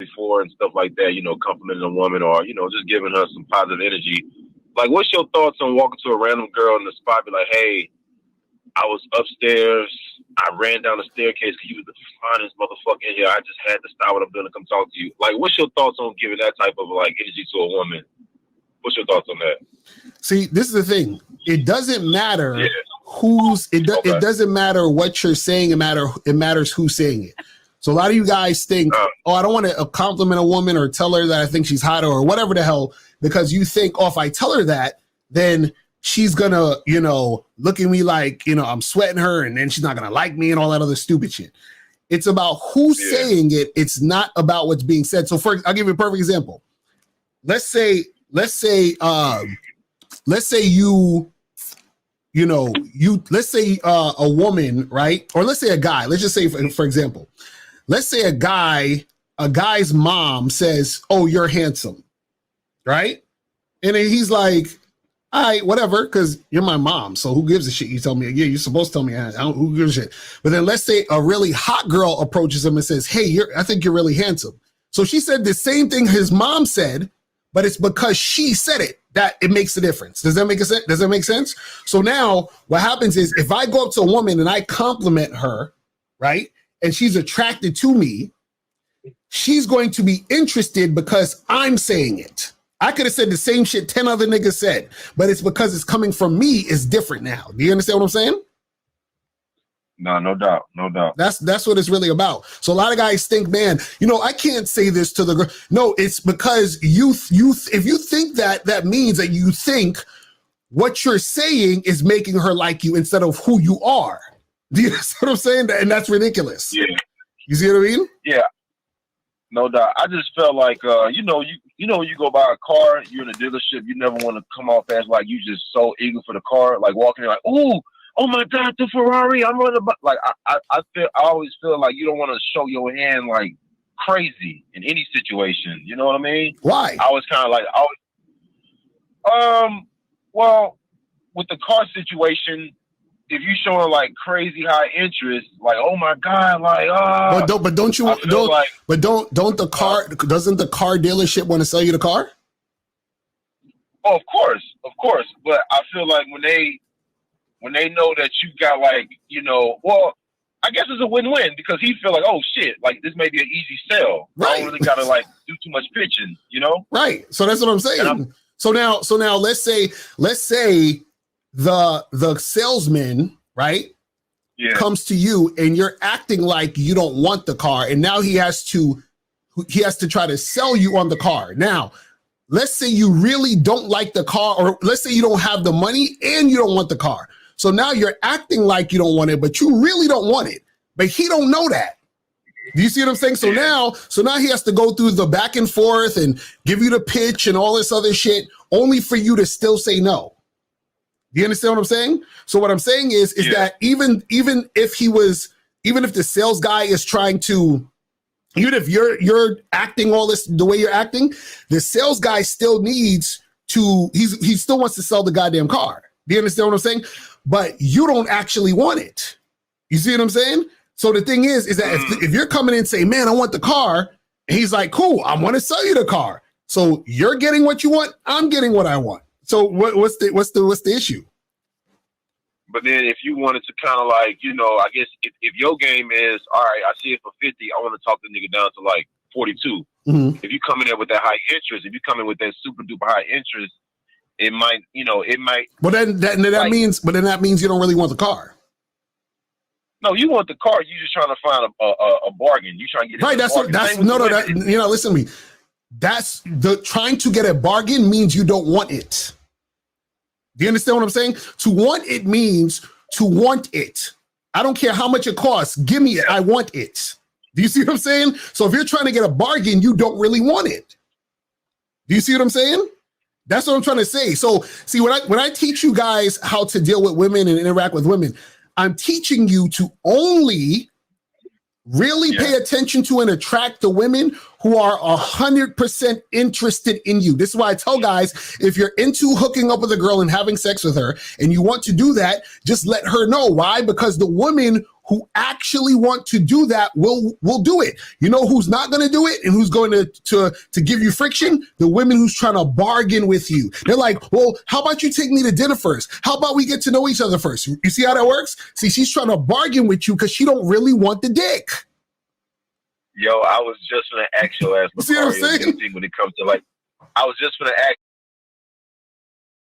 before and stuff like that, complimenting a woman or, just giving her some positive energy. Like, what's your thoughts on walking to a random girl in the spot, be like, hey, I was upstairs, I ran down the staircase because you was the finest motherfucker in here. I just had to stop what I'm doing to come talk to you. Like, what's your thoughts on giving that type of, like, energy to a woman? What's your thoughts on that? See, this is the thing. It doesn't matter it doesn't matter what you're saying. It matters who's saying it. So a lot of you guys think, I don't want to compliment a woman or tell her that I think she's hot or whatever the hell, because you think, if I tell her that, then she's gonna, look at me like, I'm sweating her and then she's not gonna like me and all that other stupid shit. It's about who's saying it. It's not about what's being said. So I'll give you a perfect example. Let's say let's say a woman, right? Or let's say a guy, let's just say for example, let's say a guy's mom says, oh, you're handsome, right? And then he's like, all right, whatever, because you're my mom, so who gives a shit? You tell me, yeah, you're supposed to tell me, who gives a shit? But then let's say a really hot girl approaches him and says, hey, I think you're really handsome. So she said the same thing his mom said, but it's because she said it that it makes a difference. Does that make sense? Does that make sense? So now what happens is if I go up to a woman and I compliment her, right, and she's attracted to me, she's going to be interested because I'm saying it. I could have said the same shit 10 other niggas said, but it's because it's coming from me. It's different now. Do you understand what I'm saying? No doubt. That's what it's really about. So a lot of guys think, man, I can't say this to the girl. No, it's because if you think that means that you think what you're saying is making her like you instead of who you are. Do you understand what I'm saying? And that's ridiculous. Yeah. You see what I mean? Yeah. No doubt. I just felt like, you go buy a car, you're in a dealership, you never want to come off as like you just so eager for the car, like walking in like, oh my God, the Ferrari, I'm running about. Like, I always feel like you don't want to show your hand like crazy in any situation. You know what I mean? Why? I was kind of like, well, with the car situation, if you showing like crazy high interest, like, oh my God, like, doesn't the car dealership want to sell you the car? Oh, of course. But I feel like when they know that you got like, well, I guess it's a win-win because he feel like, oh shit, like this may be an easy sell. Right. I don't really gotta like do too much pitching, Right. So that's what I'm saying. So now let's say the salesman, right? Yeah. Comes to you and you're acting like you don't want the car, and now he has to try to sell you on the car. Now, let's say you really don't like the car, or let's say you don't have the money and you don't want the car. So now you're acting like you don't want it, but you really don't want it. But he don't know that. Do you see what I'm saying? So now he has to go through the back and forth and give you the pitch and all this other shit, only for you to still say no. Do you understand what I'm saying? So what I'm saying is that even if the sales guy is trying to, even if you're acting all this the way you're acting, the sales guy still needs to, he still wants to sell the goddamn car. Do you understand what I'm saying? But you don't actually want it. You see what I'm saying? So the thing is that if you're coming in and saying, man, I want the car, and he's like, cool, I want to sell you the car. So you're getting what you want, I'm getting what I want. So what's the issue? But then if you wanted to kind of like, I guess if your game is, all right, I see it for 50, I want to talk the nigga down to like 42. Mm-hmm. If you come in there with that high interest, if you come in with that super duper high interest, it might. But then that means you don't really want the car. No, you want the car. You're just trying to find a bargain. You trying to get right. Listen to me. That's the trying to get a bargain means you don't want it. Do you understand what I'm saying? To want it means to want it. I don't care how much it costs. Give me it. I want it. Do you see what I'm saying? So if you're trying to get a bargain, you don't really want it. Do you see what I'm saying? That's what I'm trying to say. So see, when I teach you guys how to deal with women and interact with women, I'm teaching you to only really pay attention to and attract the women who are 100% interested in you. This is why I tell guys, if you're into hooking up with a girl and having sex with her and you want to do that, just let her know. Why? Because the women who actually want to do that will do it. You know who's not going to do it and who's going to give you friction? The women who's trying to bargain with you. They're like, well, how about you take me to dinner first? How about we get to know each other first? You see how that works? See, she's trying to bargain with you because she don't really want the dick. Yo, I was just going to ask your ass, see what I'm saying? when it comes to like, I was just going to ask